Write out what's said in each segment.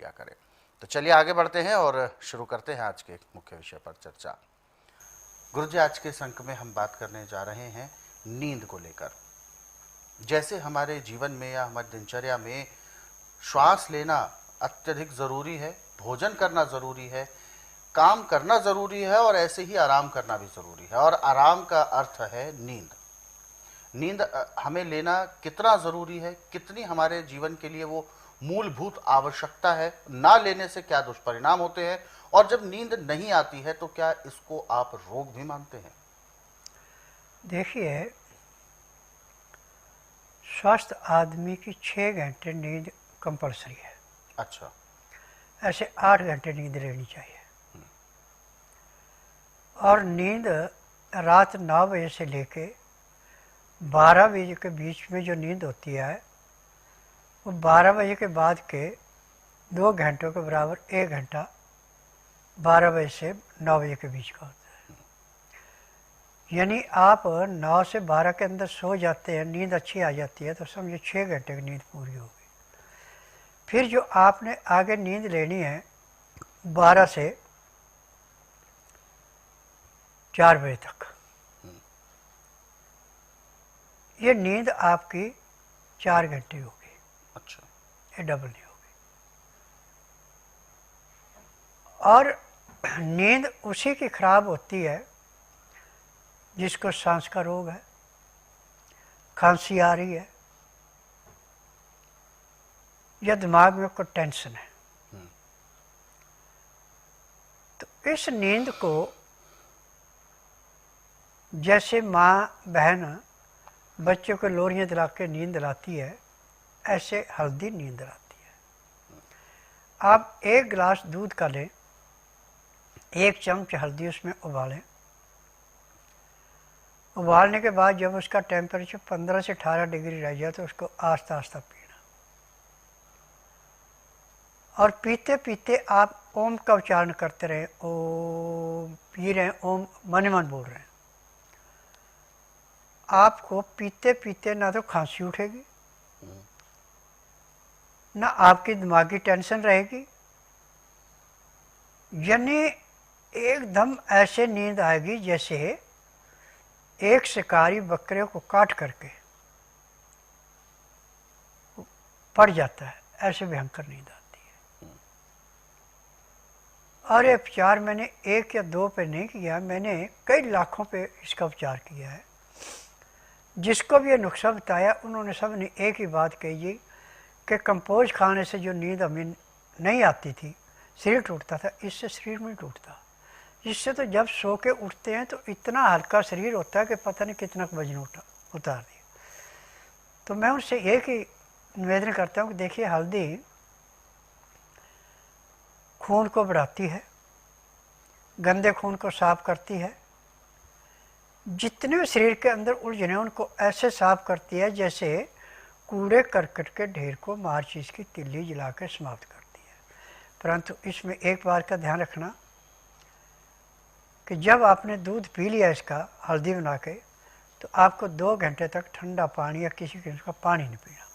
लिया करें। तो चलिए आगे बढ़ते हैं और शुरू करते हैं आज के मुख्य विषय पर चर्चा। गुरुजी, आज के इस अंक में हम बात करने जा रहे हैं नींद को लेकर। जैसे हमारे जीवन में या हमारी दिनचर्या में श्वास लेना अत्यधिक ज़रूरी है, भोजन करना ज़रूरी है, काम करना ज़रूरी है और ऐसे ही आराम करना भी ज़रूरी है। और आराम का अर्थ है नींद। नींद हमें लेना कितना ज़रूरी है, कितनी हमारे जीवन के लिए वो मूलभूत आवश्यकता है, ना लेने से क्या दुष्परिणाम होते हैं, और जब नींद नहीं आती है तो क्या इसको आप रोग भी मानते हैं? देखिए, स्वस्थ आदमी की 6 घंटे नींद कंपलसरी है। अच्छा। ऐसे 8 घंटे नींद लेनी चाहिए। और नींद रात 9 बजे से लेके 12 बजे के बीच में जो नींद होती है वो 12 बजे के बाद के 2 घंटों के बराबर 1 घंटा 12 बजे से 9 बजे के बीच का होता है। यानी आप 9 से 12 के अंदर सो जाते हैं, नींद अच्छी आ जाती है, तो समझिए 6 घंटे की नींद पूरी होगी। फिर जो आपने आगे नींद लेनी है 12 से 4 बजे तक, ये नींद आपकी 4 घंटे होगी। अच्छा। ये डबल नहीं होगी। और नींद उसी की खराब होती है जिसको सांस का रोग है, खांसी आ रही है, या दिमाग में कोई टेंशन है। तो इस नींद को जैसे माँ बहन बच्चों को लोरियाँ दिला के नींद दिलाती है, ऐसे हल्दी नींद दिलाती है। आप 1 गिलास दूध का लें, 1 चम्मच हल्दी उसमें उबालें। उबालने के बाद जब उसका टेम्परेचर 15 से 18 डिग्री रह जाए तो उसको आस्ता आस्ता पीना। और पीते पीते आप ओम का उच्चारण करते रहें। ओम पी रहे हैं, ओम मन ही मन बोल रहे हैं। आपको पीते पीते ना तो खांसी उठेगी, ना आपकी दिमागी टेंशन रहेगी, यानी एकदम ऐसे नींद आएगी जैसे एक शिकारी बकरे को काट करके पड़ जाता है, ऐसे भयंकर नींद आती है। और ये उपचार मैंने 1 या 2 पे नहीं किया, मैंने कई लाखों पे इसका उपचार किया है। जिसको भी ये नुस्खा बताया उन्होंने सब ने एक ही बात कही कि कंपोज खाने से जो नींद हमें नहीं आती थी, शरीर टूटता था, इससे शरीर नहीं टूटता। इससे तो जब सो के उठते हैं तो इतना हल्का शरीर होता है कि पता नहीं कितना वजन उतार दिया। तो मैं उनसे एक ही निवेदन करता हूँ कि देखिए, हल्दी खून को बढ़ाती है, गंदे खून को साफ करती है, जितने भी शरीर के अंदर उलझने उनको ऐसे साफ करती है जैसे कूड़े करकट के ढेर को माचिस की तिल्ली जला कर समाप्त करती है। परंतु इसमें एक बात का ध्यान रखना कि जब आपने दूध पी लिया इसका हल्दी बना के, तो आपको 2 घंटे तक ठंडा पानी या किसी किस्म का पानी नहीं पीना।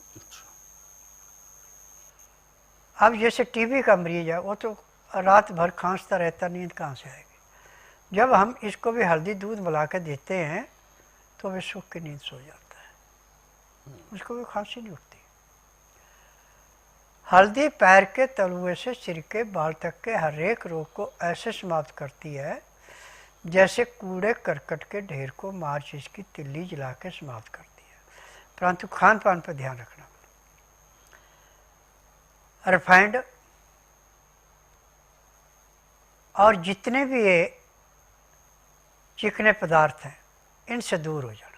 अब जैसे टीबी का मरीज है, वो तो रात भर खांसता रहता, नींद कहाँ से आएगी। जब हम इसको भी हल्दी दूध मिला के देते हैं तो वे सूख के नींद सो जाता है, उसको भी खांसी नहीं उठती। हल्दी पैर के तलुए से सिर के बाल तक के हर एक रोग को ऐसे समाप्त करती है जैसे कूड़े करकट के ढेर को माचिस की तिल्ली जला के समाप्त करती है। परंतु खान पान पर ध्यान रखना। रिफाइंड और जितने भी ये चिकने पदार्थ हैं, इनसे दूर हो जाना।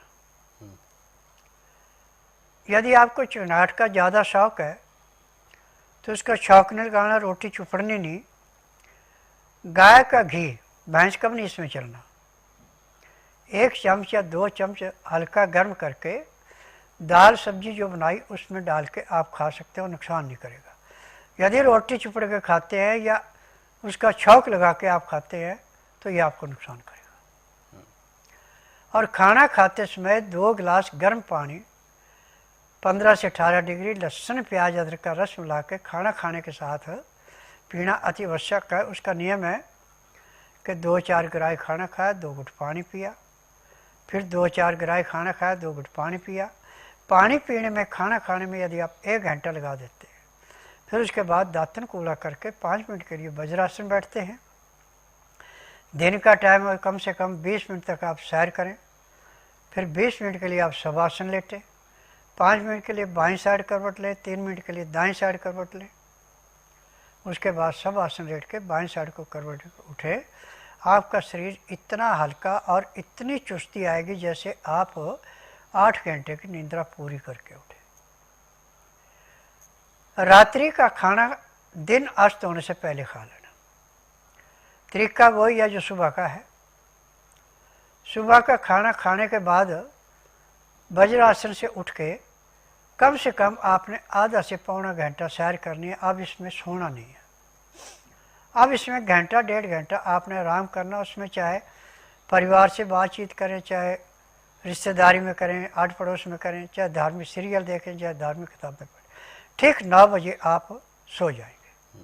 यदि आपको चिकनाहट का ज़्यादा शौक़ है तो उसका छौंकने लगाना, रोटी चुपड़नी नहीं। गाय का घी, भैंस का भी नहीं इसमें चलना। 1 चम्मच या 2 चम्मच हल्का गर्म करके दाल सब्जी जो बनाई उसमें डाल के आप खा सकते हो, नुकसान नहीं करेगा। यदि रोटी चुपड़ के खाते हैं या उसका छौंक लगा के आप खाते हैं तो ये आपको नुकसान करेगा। और खाना खाते समय 2 गिलास गर्म पानी 15 से 18 डिग्री, लहसुन प्याज अदरक का रस मिला के खाना खाने के साथ पीना अति आवश्यक है। उसका नियम है कि 2-4 ग्राय खाना खाया, 2 घुट पानी पिया, फिर 2-4 ग्राय खाना खाया, 2 घुट पानी पिया। पानी पीने में, खाना खाने में यदि आप 1 घंटा लगा देते हैं, फिर उसके बाद दातन कूला करके 5 मिनट के लिए वज्रासन बैठते हैं। दिन का टाइम है, कम से कम 20 मिनट तक आप सैर करें। फिर 20 मिनट के लिए आप शवासन लेटें, 5 मिनट के लिए बाईं साइड करवट लें, 3 मिनट के लिए दाईं साइड करवट लें। उसके बाद सब आसन लेट के बाईं साइड को करवट उठे। आपका शरीर इतना हल्का और इतनी चुस्ती आएगी जैसे आप 8 घंटे की निद्रा पूरी करके उठे। रात्रि का खाना दिन अस्त होने से पहले खा लेना। तरीका वही है जो सुबह का है। सुबह का खाना खाने के बाद वज्रासन से उठ के कम से कम आपने आधा से पौना घंटा सैर करनी है। अब इसमें सोना नहीं है। अब इसमें घंटा 1.5 घंटा आपने आराम करना। उसमें चाहे परिवार से बातचीत करें, चाहे रिश्तेदारी में करें, आड़ पड़ोस में करें, चाहे धार्मिक सीरियल देखें, चाहे धार्मिक किताबें पढ़ें। ठीक 9 बजे आप सो जाएंगे।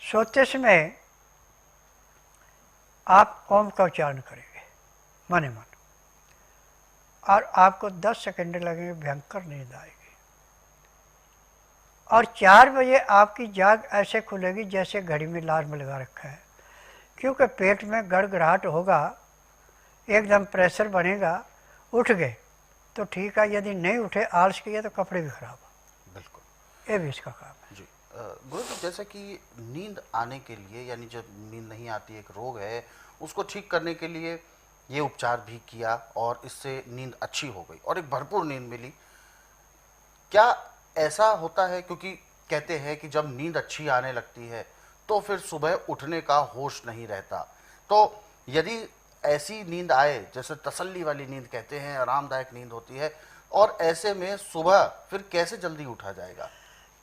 सोते समय आप ओम का उच्चारण करेंगे मने मन, और आपको 10 सेकंड लगेंगे, भयंकर नींद आएगी। और 4 बजे आपकी जाग ऐसे खुलेगी जैसे घड़ी में अलार्म लगा रखा है, क्योंकि पेट में गड़गड़ाहट होगा, एकदम प्रेशर बनेगा। उठ गए तो ठीक है, यदि नहीं उठे, आलस किया तो कपड़े भी खराब। बिल्कुल, ये भी इसका काम है जी। गुरु जी, जैसे कि नींद आने के लिए, यानी जब नींद नहीं आती, एक रोग है, उसको ठीक करने के लिए ये उपचार भी किया और इससे नींद अच्छी हो गई और एक भरपूर नींद मिली। क्या ऐसा होता है, क्योंकि कहते हैं कि जब नींद अच्छी आने लगती है तो फिर सुबह उठने का होश नहीं रहता, तो यदि ऐसी नींद आए, जैसे तसल्ली वाली नींद कहते हैं, आरामदायक नींद होती है, और ऐसे में सुबह फिर कैसे जल्दी उठा जाएगा?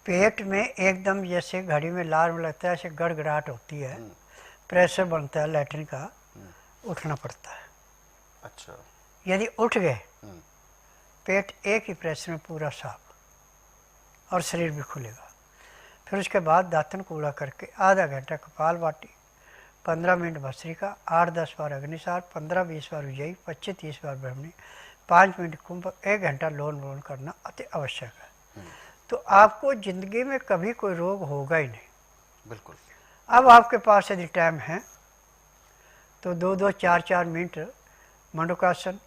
पेट में एकदम जैसे घड़ी में अलार्म लगता है, ऐसे गड़गड़ाहट होती है, प्रेशर बनता है लैट्रिन का, उठना पड़ता है। अच्छा। यदि उठ गए, पेट एक ही प्रेशर में पूरा साफ और शरीर भी खुलेगा। फिर उसके बाद दातन कूड़ा करके आधा घंटा कपालभाति, 15 मिनट भस्त्रिका, 8-10 बार अग्निसार, 15-20 बार उज्जयी, 25-30 बार ब्रह्मणी, 5 मिनट कुंभ, 1 घंटा लोन वोन करना अति आवश्यक है। तो आपको ज़िंदगी में कभी कोई रोग होगा ही नहीं। बिल्कुल। अब आपके पास यदि टाइम है तो 2-2, 4-4 मिनट मंडूकासन,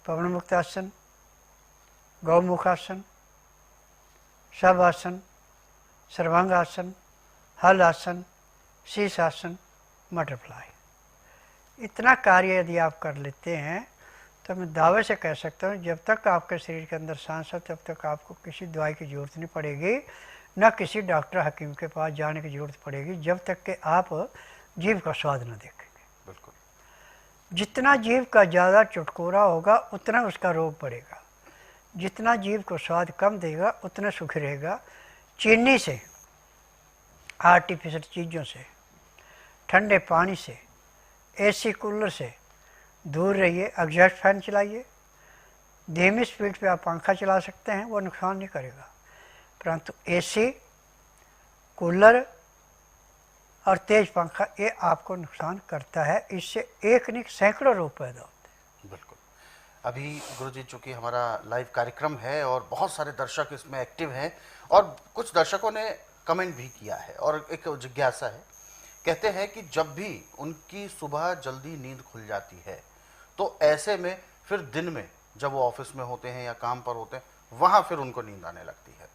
पवन मुक्तासन, गौमुखासन, शवासन, सर्वांग आसन, हल आसन, शीर्षासन, बटरफ्लाई, इतना कार्य यदि आप कर लेते हैं तो मैं दावे से कह सकता हूँ, जब तक आपके शरीर के अंदर सांस है तब तक आपको किसी दवाई की ज़रूरत नहीं पड़ेगी, न किसी डॉक्टर हकीम के पास जाने की ज़रूरत पड़ेगी, जब तक कि आप जीव का स्वाद न देखेंगे। बिल्कुल। जितना जीव का ज़्यादा चुटकुरा होगा उतना उसका रोग बढ़ेगा, जितना जीव को स्वाद कम देगा उतना सुखी रहेगा। चीनी से, आर्टिफिशियल चीज़ों से, ठंडे पानी से, एसी कूलर से दूर रहिए। एग्जॉस्ट फैन चलाइए, धीमी स्पीड पे आप पंखा चला सकते हैं, वो नुकसान नहीं करेगा, परंतु एसी, कूलर और तेज पंखा ये आपको नुकसान करता है। इससे एक नहीं सैकड़ों रोग पैदा होते हैं। बिल्कुल। अभी गुरुजी, चूँकि हमारा लाइव कार्यक्रम है और बहुत सारे दर्शक इसमें एक्टिव हैं, और कुछ दर्शकों ने कमेंट भी किया है और एक जिज्ञासा है। कहते हैं कि जब भी उनकी सुबह जल्दी नींद खुल जाती है तो ऐसे में फिर दिन में जब वो ऑफिस में होते हैं या काम पर होते हैं, वहाँ फिर उनको नींद आने लगती है।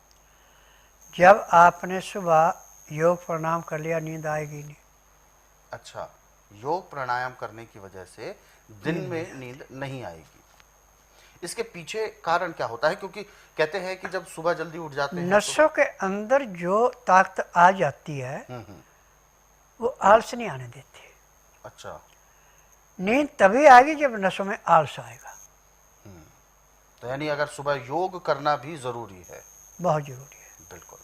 जब आपने सुबह योग प्राणायाम कर लिया, नींद आएगी नहीं। अच्छा, योग प्राणायाम करने की वजह से दिन में नींद नहीं आएगी, इसके पीछे कारण क्या होता है? क्योंकि कहते हैं कि जब सुबह जल्दी उठ जाते हैं नसों के अंदर जो ताकत आ जाती है वो आलस नहीं आने देती। अच्छा। नींद तभी आएगी जब नसों में आलस आएगा। तो यानी अगर सुबह योग करना भी जरूरी है। बहुत जरूरी है। बिल्कुल।